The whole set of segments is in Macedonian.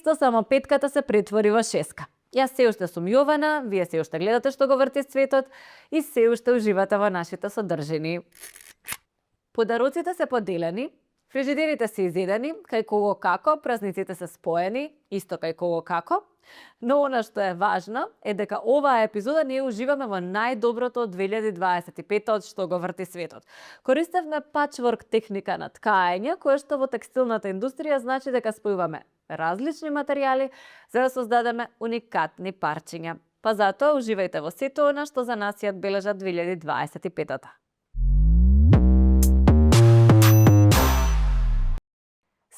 исто, само петката се претвори во шеска. Јас се уште сум Јована, вие се уште гледате Што го врти светот и се уште уживате во нашите содржини. Подароците се поделени, фрижидерите се изедени, кај кого како, празниците се споени, исто кај кого како, но она што е важно е дека оваа епизода ние уживаме во најдоброто од 2025 од Што го врти светот. Користевме пачворк техника на ткаење, која што во текстилната индустрија значи дека спојуваме различни материјали за да создадеме уникатни парчиња. Па затоа уживајте во сето она што за нас ја одбележа 2025-та.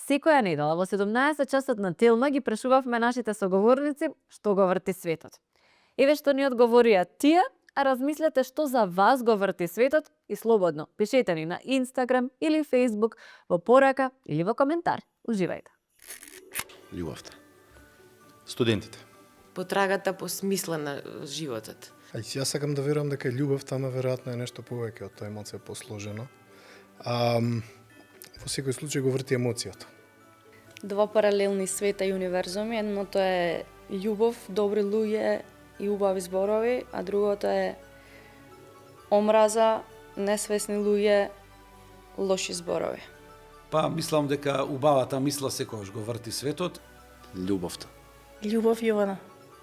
Секоја недела во 17 часот на Телма ги прашувавме нашите соговорници што го врти светот. Еве што ни одговорија тие, а размислете што за вас го врти светот и слободно пишете ни на Инстаграм или Фејсбук во порака или во коментар. Уживајте. Љубовта. Студентите. Потрагата по смисла на животот. Јас сакам да верувам дека љубовта, ама веројатно е нешто повеќе од тоа, емоција посложено. Во секој случај го врти емоцијата. Два паралелни света и универзуми. Едното е љубов, добри луѓе и убави зборови, а другото е омраза, несвесни луѓе, лоши зборови. Па, мислам дека убавата мисла секогаш го врти светот. Љубовта. Љубов, Јована.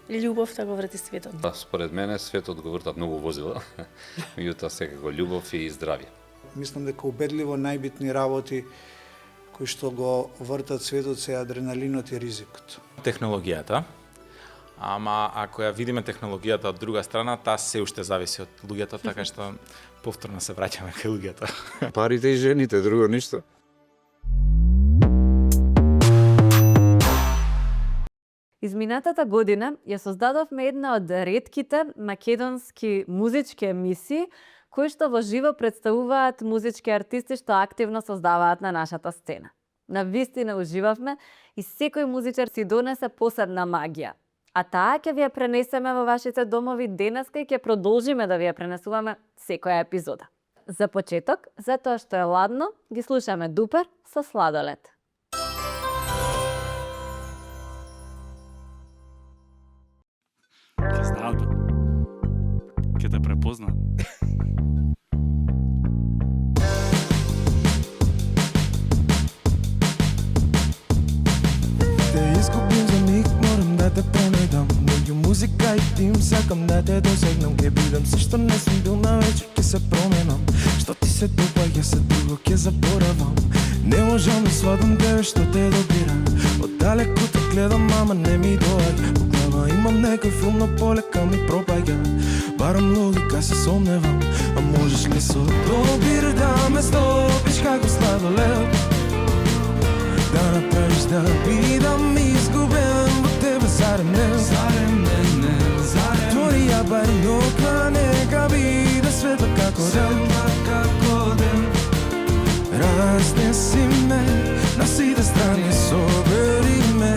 Љубовта го врти светот. Па, според мене, светот го вртат многу возила, меѓутоа секако љубов и здравје. Мислам дека убедливо најбитни работи кои што го вртат светот се адреналинот и ризикот. Технологијата. Ама ако ја видиме технологијата од друга страна, таа се уште зависи од луѓето, така што повторно се враќаме кај луѓето. Парите и жените, друго ништо. Изминатата година ја создадовме една од ретките македонски музички емисии кои што во живо представуваат музички артисти што активно создаваат на нашата сцена. Навистина уживавме и секој музичар си донесе посебна магија. А таа ќе ви ја пренесеме во вашите домови денеска и ќе продолжиме да ви ја пренесуваме секоја епизода. За почеток, затоа што е ладно, ги слушаме Дупер со Сладолед. Ќе знаат, ќе те препознаат. Изгубим за миг, морам да те пронајдам. Меѓу музика и тим сакам да те досегнам. Ке бидам се што не сум бил на вечер, ке се променам. Што ти се допаѓа, се друго ке заборавам. Не можам да сватам тебе што те добира. Оддалеку те гледам, ама не ми доаѓа. По глава имам некој филм, но полека ми пропаѓа. Барам логика се сомневам, а можеш ли со добир да ме стопиш како сладолед? Да направиш да бидам изгубен во тебе, зарем не? Зарем не, зарем. Твори ја барем нока, нека биде светла како ден. Разнеси ме на сите страни, собери ме.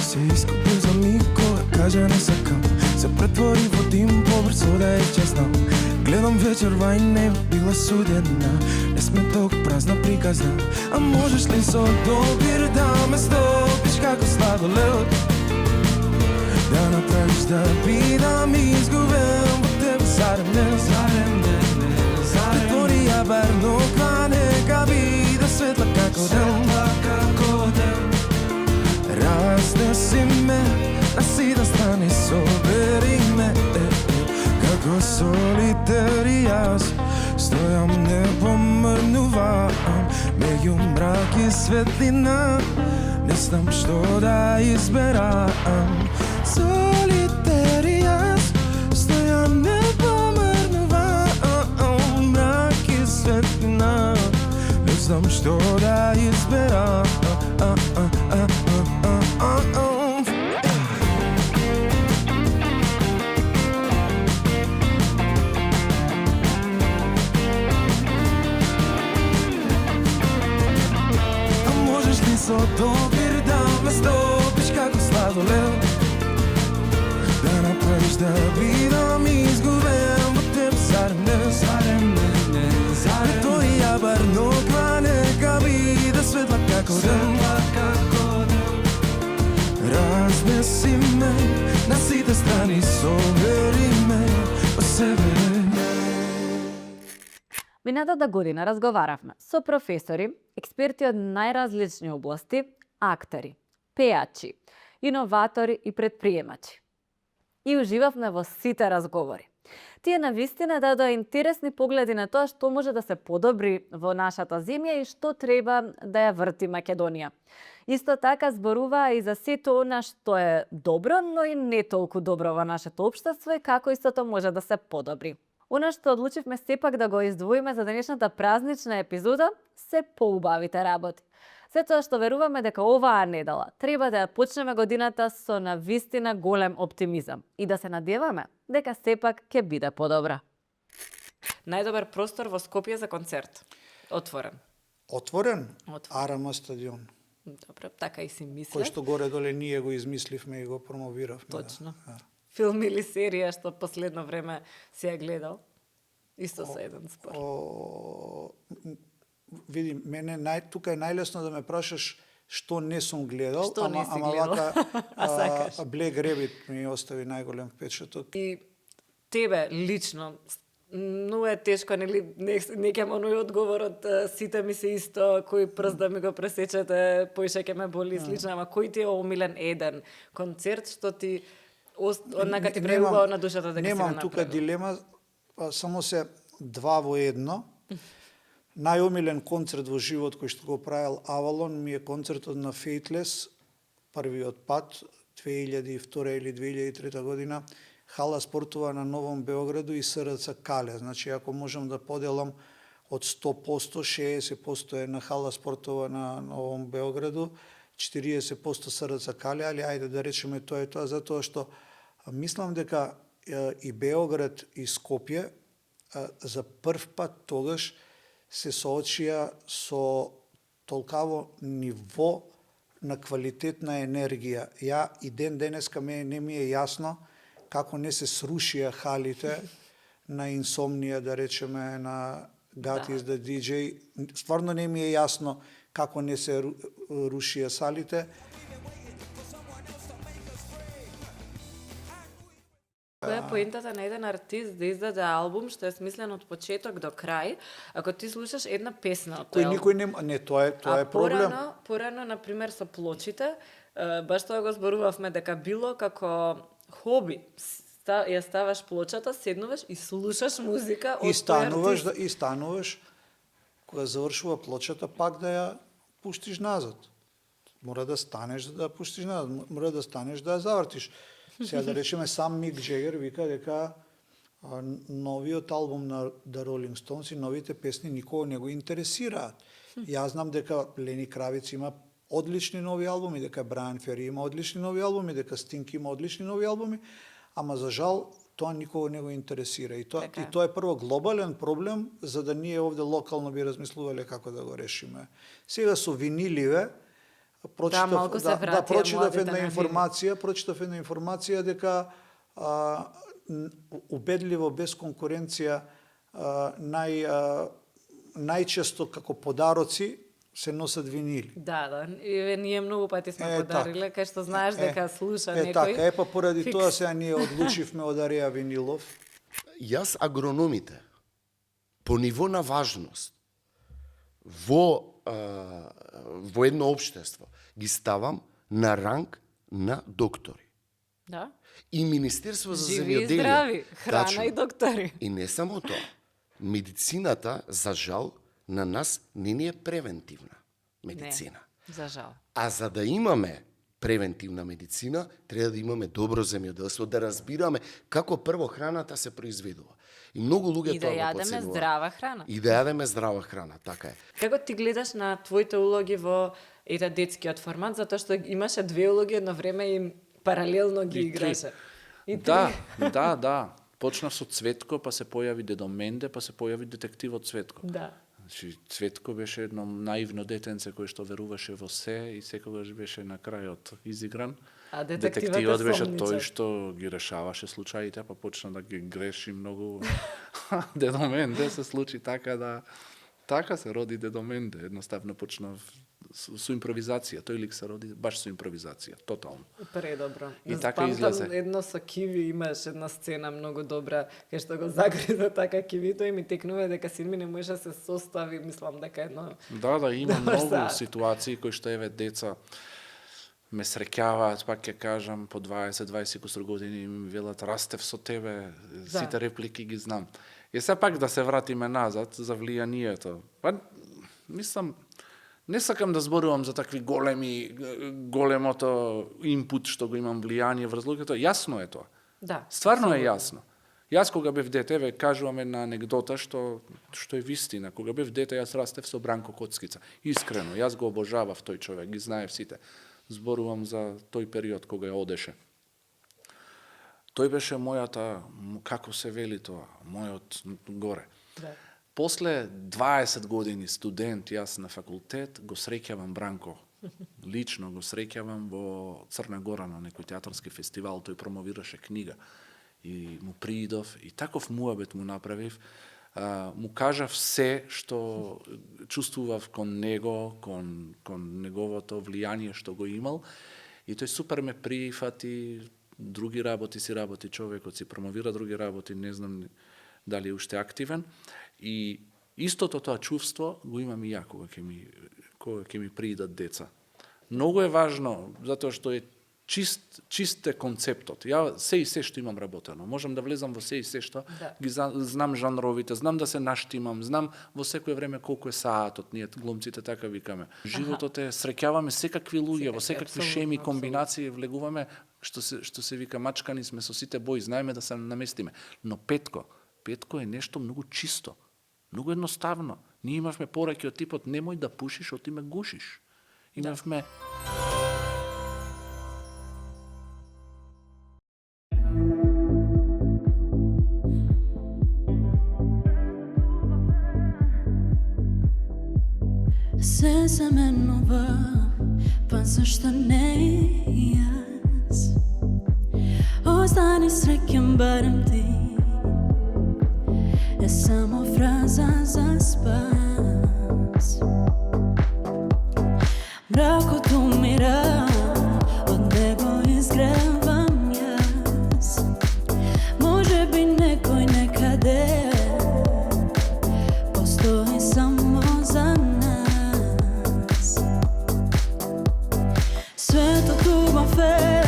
Се искупил за миг, кога кажа не сакам. Се претвори во дим, побрзо да ја исчезнам. Гледам вечерва и не била судена. Не сме толку празна приказна. А можеш ли со добир да ме стопиш како сладолед? Да направиш да бидам изгубен во тебе, зарем не? Зарем не, зарем. Притвори ја бар нока, нека биде светла како ден. Разнеси ме на сите страни, собери ме. Како солитер и јас стојам, не помрнувам меѓу мрак и светлина. Не знам што да изберам. Солитер и јас стојам, не помрнувам мрак и светлина. Не знам што да изберам. Со добир да ме стопиш како сладолед. Да направиш Сема како да разнеси ме на сите страни, собери ме по себе. Минатата година разговаравме со професори, експерти од најразлични области, актери, пеачи, иноватори и предприемачи. И уживавме во сите разговори. Тие навистина дадоа интересни погледи на тоа што може да се подобри во нашата земја и што треба да ја врти Македонија. Исто така зборуваа и за сето она што е добро, но и не толку добро во нашето општество и како истото може да се подобри. Она што одлучивме сепак да го издвоиме за денешната празнична епизода се поубавите работи. Затоа што веруваме дека оваа недела треба да ја почнеме годината со навистина голем оптимизам и да се надеваме дека сепак ќе биде подобра. Најдобар простор во Скопје за концерт. Отворен. Отворен? Арама стадион. Добро, така и си мислев. Кој што горе-доле ние го измисливме и го промовиравме. Точно. Филм или серија што последно време си ја гледал? Исто со еден спор. Види, мене тука е најлесно да ме прашаш што не сум гледал, Што не си гледал? Вака Black Rabbit ми остави најголем впечаток. И тебе лично, многу е тешко, нели, не ќе оној одговорот, сите ми се исто, кој прст да ми го пресечете, поише ќе ме боли и слично, ама кој ти е омилен еден концерт што ти однака ти прелюбува на душата дека си го направил? Немам тука дилема, само се два во едно. Најомилен концерт во живот кој што го правил Авалон ми е концертот на Faithless, првиот пат, 2002 или 2003 година, хала спортова на Новом Београду и СРЦ Кале. Значи, ако можам да поделам од 100%, 60% е на хала спортова на Новом Београду, 40% СРЦ Кале, али ајде да речеме тоа е тоа, затоа што мислам дека и Београд и Скопје за прв пат тогаш се соочија со толкаво ниво на квалитетна енергија. Ја и ден денеска не ми е јасно како не се срушија халите на Инсомнија, да речеме, на God is the DJ. Стварно не ми е јасно како не се рушија салите. Која е поентата на еден артист да издаде албум што е смислен од почеток до крај, ако ти слушаш една песна од тој албум? Никој не, тоа е проблем. Порано, например, со плочите, баш тоа го зборувавме дека било како хоби. Ја ставаш плочата, седнуваш и слушаш музика од тој артист. И стануваш, кога завршува плочата, пак да ја пуштиш назад. Мора да станеш да ја пуштиш назад, мора да станеш да ја завртиш. Сега да речеме, сам Мик Джегер вика дека новиот албум на The Rolling Stones и новите песни никого не го интересираат. Јас знам дека Лени Кравиц има одлични нови албуми, дека Брайан Фери има одлични нови албуми, дека Стинг има одлични нови албуми, ама за жал тоа никого не го интересира. И тоа е прво глобален проблем, за да ние овде локално би размислувале како да го решиме. Сега со виниливе, прочитав една информација дека убедливо без конкуренција најчесто како подароци се носат винили. Да, и ние многу пати сме подариле, кај што знаеш дека слуша некој. Така, поради тоа сега ние одлучивме од Ареја Винилов. Јас агрономите по ниво на важност во едно општество ги ставам на ранг на доктори. Да. И Министерство за земјоделие. Живи и здрави, храна и доктори. И не само тоа. Медицината, за жал, на нас не ни е превентивна медицина. Не, за жал. А за да имаме превентивна медицина, треба да имаме добро земјоделство, да разбираме како прво храната се произведува. И многу луѓе тоа го подценуваат. И да јадеме здрава храна. И да јадеме здрава храна, така е. Како ти гледаш на твоите улоги во детскиот формат, затоа што имаше две улоги едно време и паралелно ги играше. Да. Почнав со Цветко, па се појави Дедо Менде, па се појави детективот Цветко. Да. Значи, Цветко беше едно наивно детенце кој што веруваше во се и секогаш беше на крајот изигран. А детективот беше тој што ги решаваше случаите, па почна да ги греши многу. Дедо Менде се случи така да Така се роди Дедо Менде, едноставно почнав со импровизација. Тој лик се роди баш со импровизација, тотално. Предобро. И така излезе. Едно со Киви имаш една сцена многу добра, кај што го загриза така Кивито и ми текнува дека син ми не може да се состави, мислам дека едно... Да, има многу ситуации кои што еве деца ме среќаваат, пак ќе кажам, по 20-20 години и ми велат растев со тебе, сите реплики ги знам. И се пак да се вратиме назад за влијанието. Па, мислам, не сакам да зборувам за такви големото инпут што го имам влијание врз луѓето, јасно е тоа. Да. Стварно е јасно. Јас кога бев дете, ве кажувам една анегдота што е вистина. Кога бев дете, јас растев со Бранко Коцкица. Искрено, јас го обожавав тој човек, ги знае сите. Зборувам за тој период кога ја одеше. Тој беше мојата, како се вели тоа, мојот горе. Да. После 20 години студент, јас на факултет, го среќавам Бранко. Лично го среќавам во Црна Гора на некој театарски фестивал, тој промовираше книга. И му приидов, и таков муабет му направив, му кажав се што чувствував кон него, кон неговото влијание што го имал, и тој супер ме прифати, други работи човекот, си промовира други работи, не знам дали е уште активен, и истото тоа чувство го имам и ја кога ќе ми приидат деца. Многу е важно, затоа што е чист е концептот. Ја се и се што имам работено. Можам да влезам во се и се што, ги знам жанровите, знам да се наштимам, знам во секое време колку е саатот, ние глумците така викаме. Животот е, среќаваме секакви луѓе, во секакви шеми, комбинации, влегуваме, што се вика мачкани сме со сите бои, знаеме да се наместиме. Но петко е нешто многу чисто, многу едноставно. Ние имавме пораки од типот немој да пушиш, оти ме гушиш. Имавме... Се заменува, па зашто не јас? Остани среќен барем ти, е само фраза за спас. Мракот умира, од него изгревам јас. Може би некој некаде постои само за нас. Светот убав е,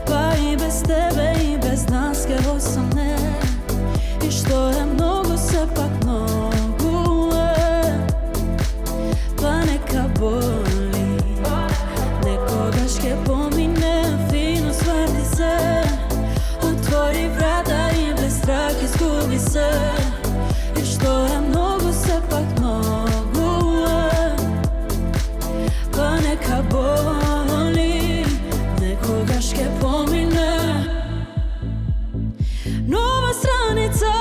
па и без тебе и без нас ке осамне. И што е многу, сепак многу е, па нека боли. Некогаш ке помине, фино сврти се, отвори врата и без страх изгуби се. И што е многу, сепак многу е, па нека боли. Некогаш ке помине. Нова страница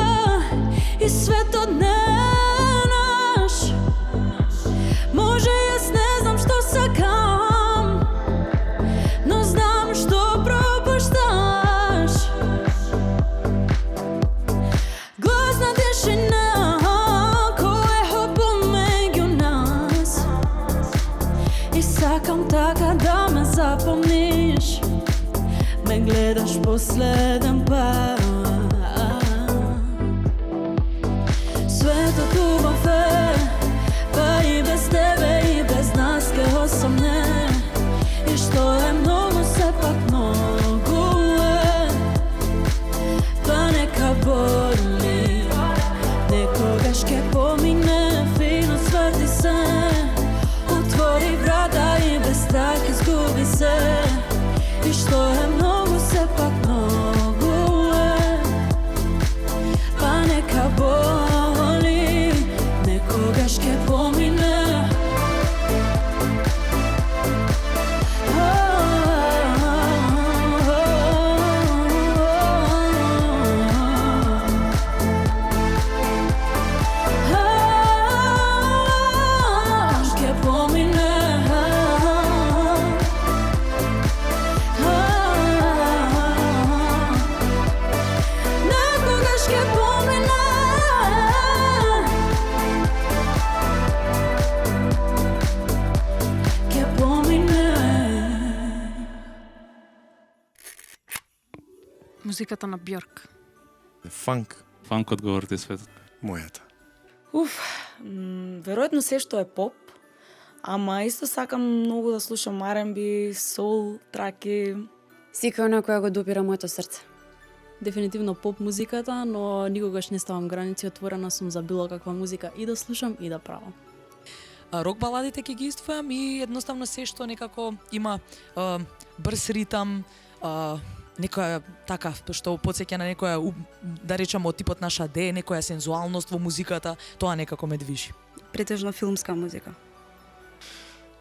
и светот не е наш. Може јас не знам што сакам, но знам што пропушташ. Гласна тишина, кој е помеѓу нас. И сакам така да ме запомниш, ме гледаш последен пат. Светот убав е, па и без тебе и без нас ке осамне. И што е многу, сепак многу е, па нека боли. Некогаш ке помине, фино сврти се, отвори врата и без страх изгуби се. И што е многу, сепак многу е, па нека боли. Некогаш ке помине. Ке помине. Музиката на Бьорк. Фанк. Фанк одговорите светот. Мојата. Веројатно се што е поп, ама исто сакам многу да слушам R&B, соул, траки. Сика она која го допира моето срце. Дефинитивно поп музиката, но никогаш не ставам граници, отворена сум за било каква музика и да слушам и да правам. Рок баладите ќе ги иствојам и едноставно се што некако има брз ритам, некоја така што потсеќа на некоја, да речеме, од типот на Шаде, некоја сензуалност во музиката, тоа некако ме движи. Претежно филмска музика.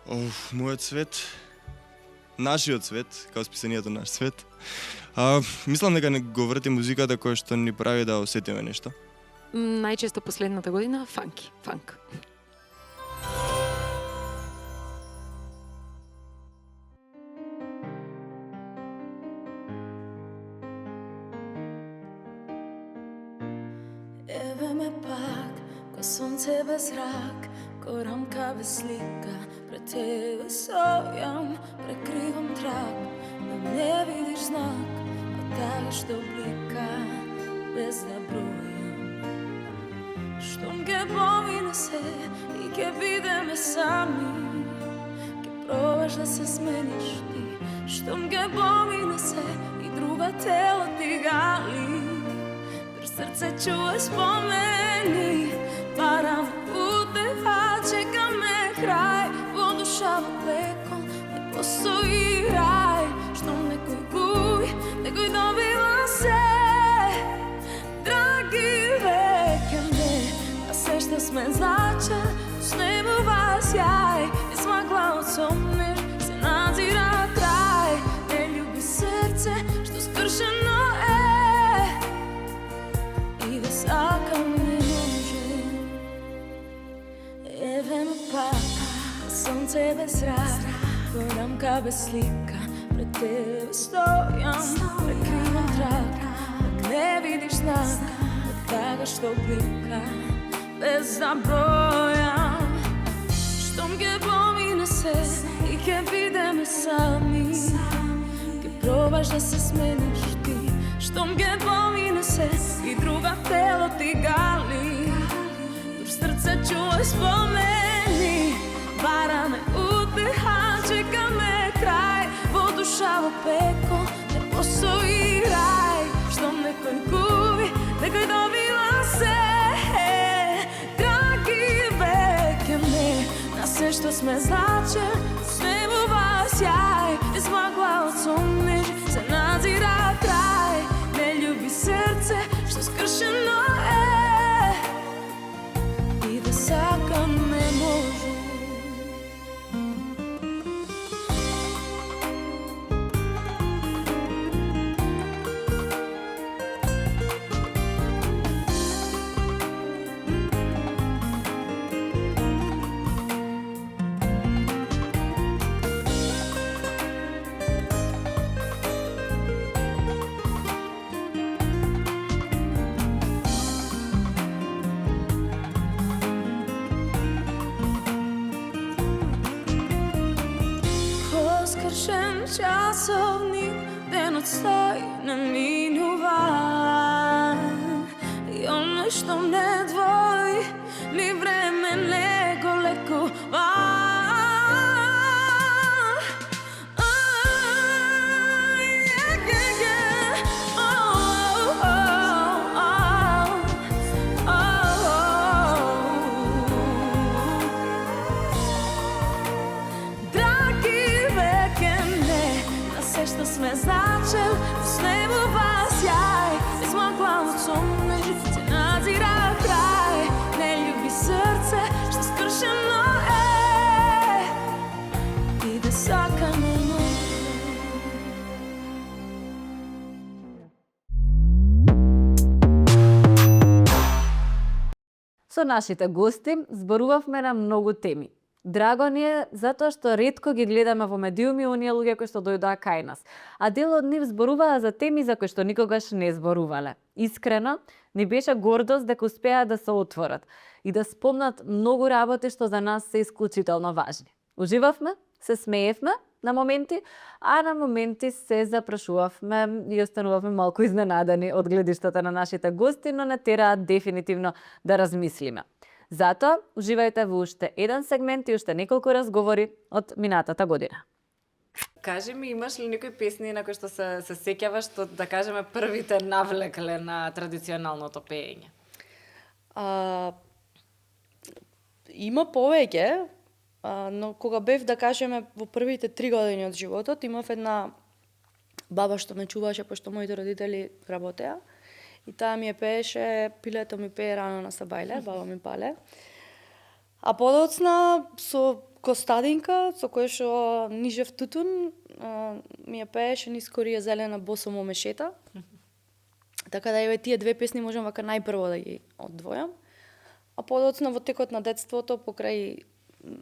Мојот свет, нашиот свет, као списанието Наш свет, мислам дека не го врти музиката која што ни прави да осетиме нешто. Најчесто последната година фанк. Еве ме пак, ко сонце без рак, ко рамка без слика, пред тебе стојам, прекривам трак, да не видиш знак, а тага што блика, без да бројам. Штом ке помине се и ке бидеме сами, ке пробаш да се смениш ти. Штом ке помине се и друга тело ти гали, срце чува спомени, парам утеха, чека ме крај, во душа во пекол, не постои рај, што некој губи, некој добива се. Драги веќе не, а се што сме заче, снемува сјај, измакла од сомнеш, се надзира крај, не љуби срце, што скршено е. Сакам не може. Еве ме пак, сонце без рак, во рамка без слика, пред тебе стојам, прекривам трак, да не видиш знак, од тага што блика, без да бројам. Штом ке помине се и ке бидеме сами, ке пробаш да се смениш ти. Штом ке помине се и друга тело ти гали, дур срце чува спомени, бара ме утеха, чека ме крај, во душа во пекол, не постои рај, штом некој губи, некој добива се. Драги веќе не, на се што сме заче, снемува сјај, измакла од сомнеж, се надзира крај, не љуби срце, што скршено е, и да сакам не може. Скршен часовник, денот стои, не минува. И оно што не двои, ни време не го лекува. Што сме зачел, снемува сјај, измакла од сомнеж, се надзира крај, не љуби срце, што скршено е, и да сакам не може. Со нашите гости зборувавме на многу теми. Драго ни е затоа што ретко ги гледаме во медиуми оние луѓе кои што дојдоа кај нас, а дел од нив зборуваа за теми за кои што никогаш не зборувале. Искрено, ни беше гордост дека успеа да се отворат и да спомнат многу работи што за нас се исклучително важни. Уживавме, се смеевме на моменти, а на моменти се запрашувавме и останувавме малку изненадани од гледиштата на нашите гости, но не тераат дефинитивно да размислиме. Затоа, уживајте во уште еден сегмент и уште неколку разговори од минатата година. Кажи ми, имаш ли некои песни на кои што се сеќаваш, што, да кажеме, првите навлекле на традиционалното пеење? Има повеќе, но кога бев, да кажеме, во првите 3 години од животот, имав една баба што ме чуваше, пошто моите родители работеа. И таа ми пееше "Пилето ми пее рано на Сабајле", баба ми Пале. А подоцна со Костадинка, со кој што нижев тутун, ми пееше "Низ корија зелена босо мо мешета". Така да еве тие две песни можам вака најпрво да ги одвојам. А подоцна во текот на детството, покрај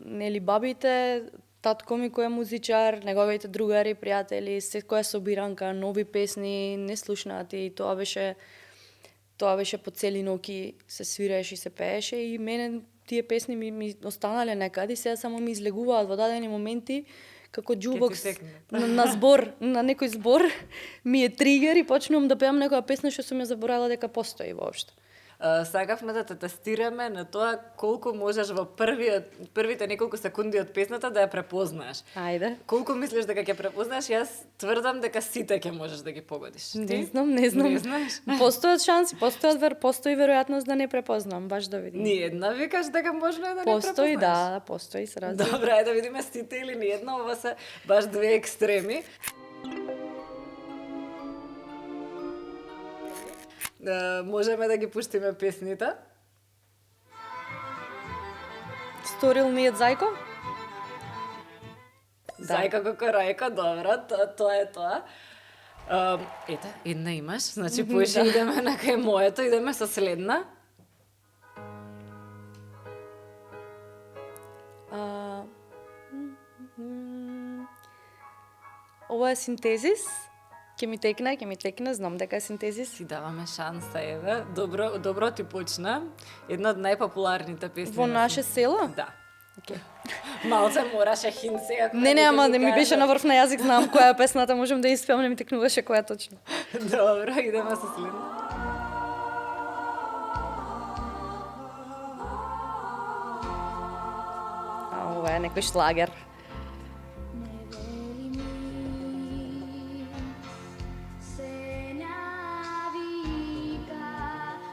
нели бабите, татко ми кој е музичар, неговите другари, пријатели, секоја собиранка, нови песни, неслушнати, тоа беше по цели ноќи се свиреше и се пееше и мене тие песни ми останале некаде, сега само ми излегуваат во дадени моменти како џубокс на збор, на некој збор ми е тригер и почнувам да пеам некоја песна што сум ја заборавила дека постои воопшто. Сакавме да те тестираме на тоа колку можеш во првите неколку секунди од песната да ја препознаеш. Ајде. Колку мислиш дека ќе препознаеш? Јас тврдам дека сите ќе можеш да ги погодиш. Не знам. Не знаеш? Постојат шанси, постои веројатност да не препознам, баш да видим. Ни една викаш дека може да не препознаеш? Постои, да, постои се разлика. Добре, ајде да видиме сите или ни една, ова се баш две екстреми. Можеме да ги пуштиме песните. Сторил ми е Зајко? Зајко Кокорајко, добро, тоа е тоа. Ете, една имаш, значи поише идеме на кај моето, идеме со следна. Ова е Синтезис. Ќе ми текне, знам дека е Синтезис. Си даваме шанса, еве. Добро ти почна. Една од најпопуларните песни. Во наше село? Да. Малце мораше хин сега. Не, ама не ми беше на врв на јазик, знам која е песната, можам да испеам, не ми текнуваше која точно. Добро, идеме со следна. Ова е некој шлагер.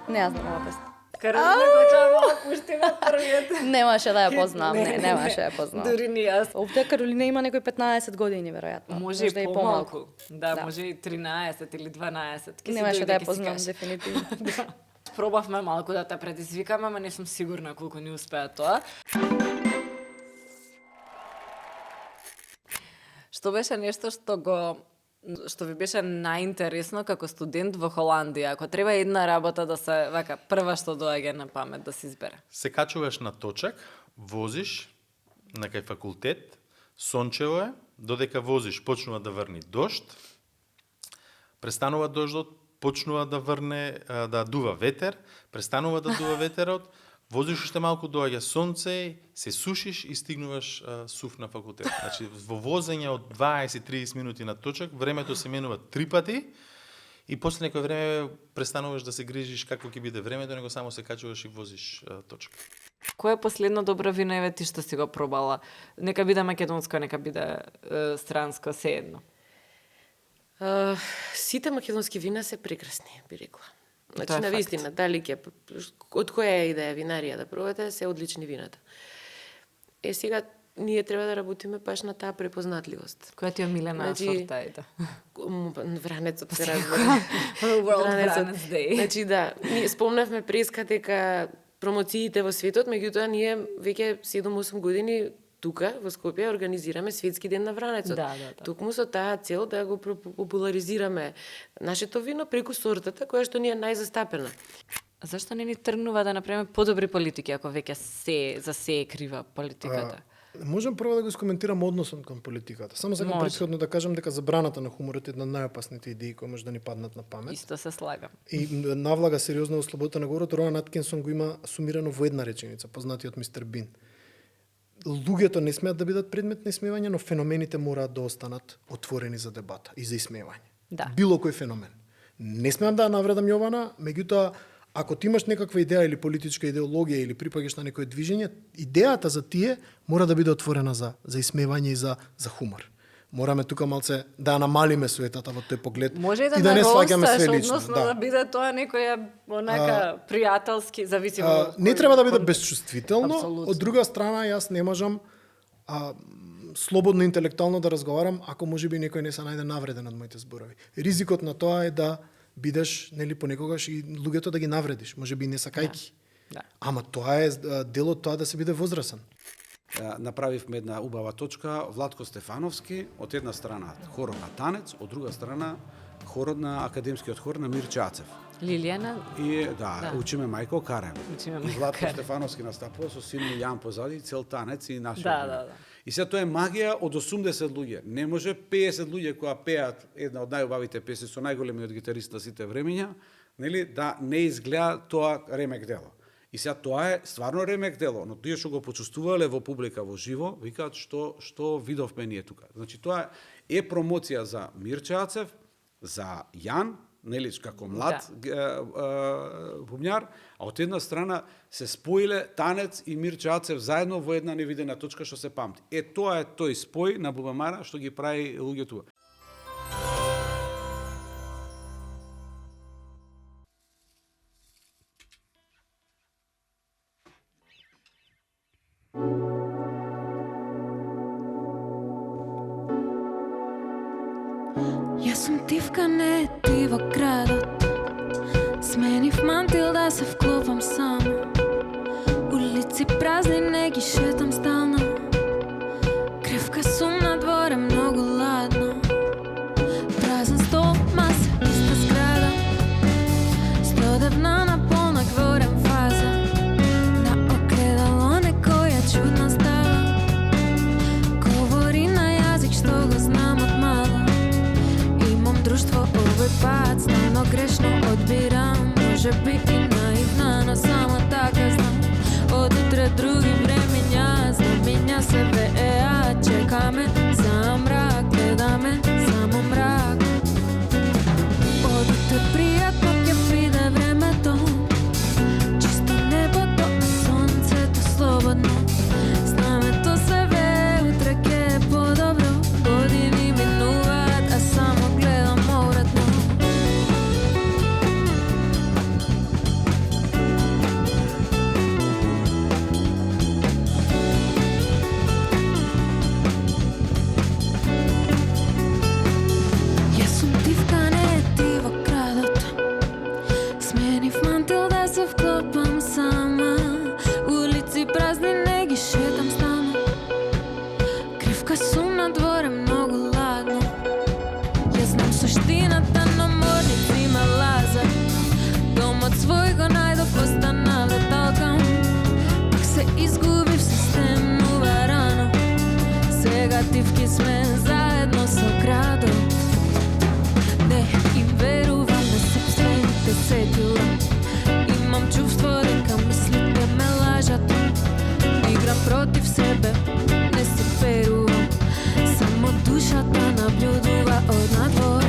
Не ја знам ова песна. Каролина Кочанова, пуштиме првиот. Немаше да ја познам, немаше да ја познам. Дури ни јас. Овде Каролина има некои 15 години, веројатно. Може и помалку. Да, може и 13 или 12. Немаше да ја познам, дефинитивно. Пробавме малку да те предизвикаме, ама не сум сигурна колку ни успеа тоа. Што беше нешто што ви беше најинтересно како студент во Холандија? Ако треба една работа да се, вака, прва што доаѓа на памет да се избере. Се качуваш на точак, возиш на кај факултет, сончево е, додека возиш почнува да врни дожд, престанува дождот, почнува да врне, да дува ветер, престанува да дува ветерот, возиш уште малку, доаѓа сонце, се сушиш и стигнуваш сув на факултет. Значи, во возење од 20-30 минути на точак, времето се менува 3 пати и после некој време престануваш да се грижиш како ќе биде времето, него само се качуваш и возиш точка. Кој е последно добро вино еве ти што си го пробала? Нека биде македонско, нека биде странско, сеедно. Сите македонски вина се прекрасни, би рекла. Значи, на вистина, дали ќе, од која и да е винарија да пробате, се одлични вината. Сега, ние треба да работиме баш на таа препознатливост. Која ти е омилена сорта, ете? Вранецот се разбира. Вранец Day. Значи, да, ние спомнавме преска дека промоциите во светот, меѓутоа ние веќе 7-8 години тука во Скопје организираме Светски ден на вранецот. Да. Токму со таа цел да го популаризираме нашето вино преку сортата која што ни е најзастапена. Зашто не ни тргнува да направиме подобри политики ако веќе се е крива политиката? Можам прво да го скоментирам односот кон политиката. Само сакам претходно да кажам дека забраната на хуморот е една од најопасните идеи кои може да ни паднат на памет. Исто се слагам. И навлага сериозно во слободата на говорот. Роан Аткинсон го има сумирано во една реченица, познатиот мистер Бин. луѓето не смеат да бидат предмет на исмевање, но феномените мораат да останат отворени за дебата и за исмевање. Да. Било кој феномен. Не смеам да навредам Јована, меѓутоа, ако ти имаш некаква идеја или политичка идеологија или припагаш на некое движење, идејата за тие мора да биде отворена за исмевање и за хумор. Мораме тука малце да намалиме суетата во тој поглед може и да не сваќаме све лично. Односно да биде тоа некоја онака пријателски, зависимо. Не треба да биде безчувствително. Од друга страна, јас не можам слободно интелектуално да разговарам ако можеби некој не се најде навреден од моите зборови. Ризикот на тоа е да бидеш нели понекогаш и луѓето да ги навредиш, можеби не сакајки. Да. Ама тоа е дел од тоа да се биде возрасен. Направивме една убава точка. Владко Стефановски, од една страна хорот на танец, од друга страна хорот на академскиот хор на Мирче Ацев. Лилијана. И учиме Мајко Карем. Учиме И Владко Стефановски настапува со син Јан позади, цел танец и нашиот. Да. И се тоа е магија од 80 луѓе. Не може 50 луѓе кои пеат една од најубавите песни со најголемиот гитарист на сите времења, нели, да не изгледа тоа ремек дело. И сега тоа е стварно ремек дело, но тие што го почувствувале во публика во живо, викаат што видовме ние тука. Значи тоа е промоција за Мирче Ацев, за Јан, нели, како млад бубњар, а од една страна се споиле танец и Мирче Ацев заедно во една невидена точка што се памти. Тоа е тој спој на Бубамара што ги прави луѓето. Јас сум тивка, не ти во градот. Сменив мантил да се вклопам сама. Улици празни, не ги шетам стално. Кревка сум на дворе, многу ладно. Празен стол, маса, иста зграда. Стодевна на полна гворен фаза. На огледало некоја чудна става. Говори на јазик што го знам од мала. Друштво овој пат стварно грешно одбирам. Може би и наивна, но само така знам. Од утре други времења, знамења се веа. Чекаме за мрак, гледаме само мрак. Од утре пријатно ќе биде времето. Чисто небото, сонцето слободно. Знамето се вее, утре ќе е подобро. Години минуваат, а само гледам обратно. Јас сум тивка, не ти во градот. Сменив мантил да се вклопам сама. Улици празни, не ги шетам стално. Кривка сум на дворе, многу ладно. Јас знам суштината, но морници ме лазат. Домот свој го најдов, останав да толкам. Пак се изгубив, се стенува рано. Сега тивки сме заедно со градот. Не им верувам на собствените сетила. Имам чувство дека мислите ме лажат. Играм против себе, не се верувам. Само душата наблюдува од надвор.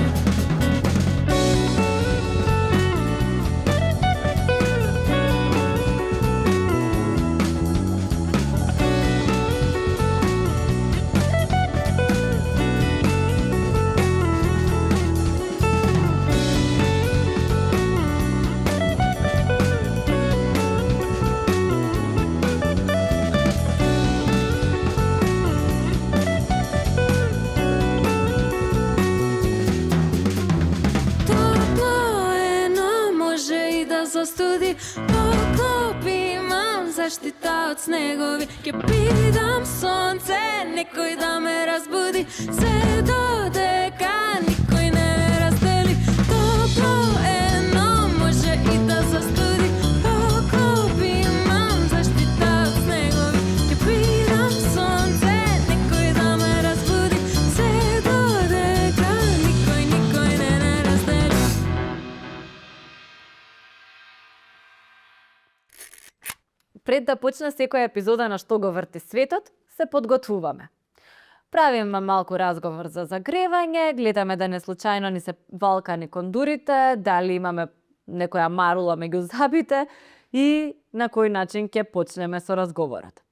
Застуди, поклопи имам заштита од снегови. Ке бидам сонце, некој да ме разбуди. Се додека никој не ме раздели. Топло е, но може и да застуди. Поклопи имам заштита од снегови. Ке бидам сонце, некој да ме разбуди. Се додека никој не ме раздели. Пред да почне секоја епизода на Што го врти светот, се подготвуваме. Правиме малку разговор за загревање, гледаме да не случајно ни се валкани кондурите, дали имаме некоја марула меѓу забите и на кој начин ќе почнеме со разговорот.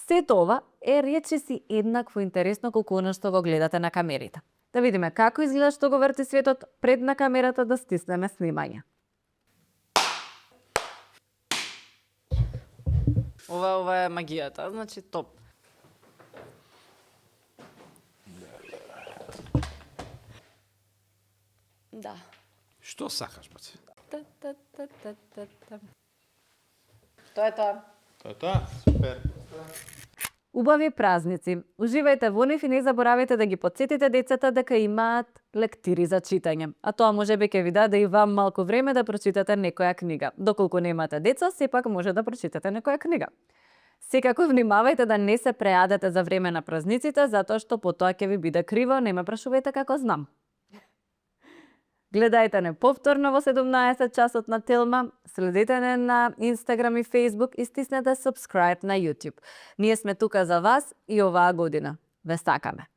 Сето ова е речиси еднакво интересно колку она што го гледате на камерите. Да видиме како изгледа што го врти светот пред на камерата, да стиснеме снимање. Ова е магијата, значи топ. Да. Што сакаш, баци? Тоа е тоа. Тоа е тоа, супер. Убави празници. Уживајте во нив и не заборавајте да ги потсетите децата дека имаат лектири за читање. А тоа можеби ќе ви даде и вам малку време да прочитате некоја книга. Доколку немате деца, сепак може да прочитате некоја книга. Секако внимавајте да не се преадете за време на празниците, затоа што потоа ќе ви биде криво, не ме прашувајте како знам. Гледајте не повторно во 17 часот на Телма, следете не на Инстаграм и Фейсбук и стиснете subscribe на YouTube. Ние сме тука за вас и оваа година. Ве сакаме.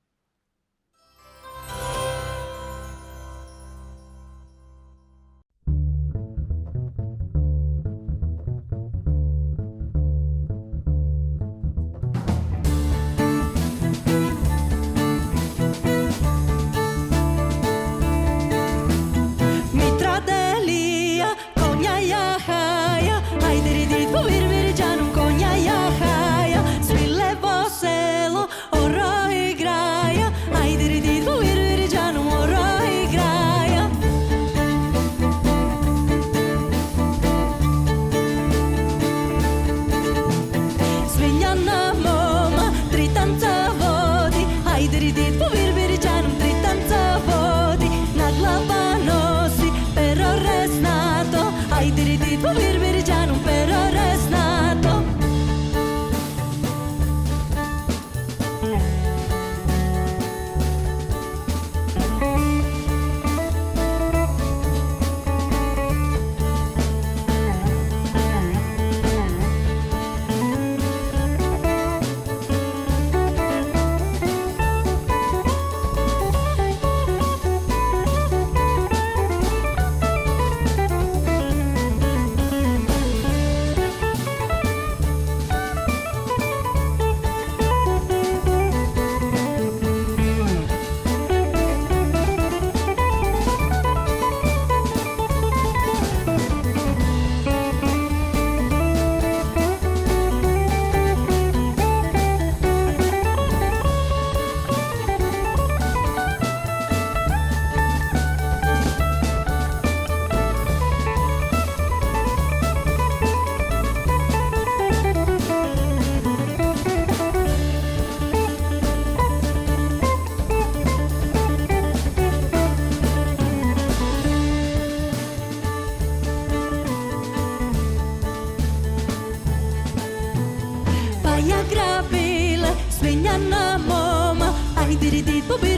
Svegna na moma, ai diri dit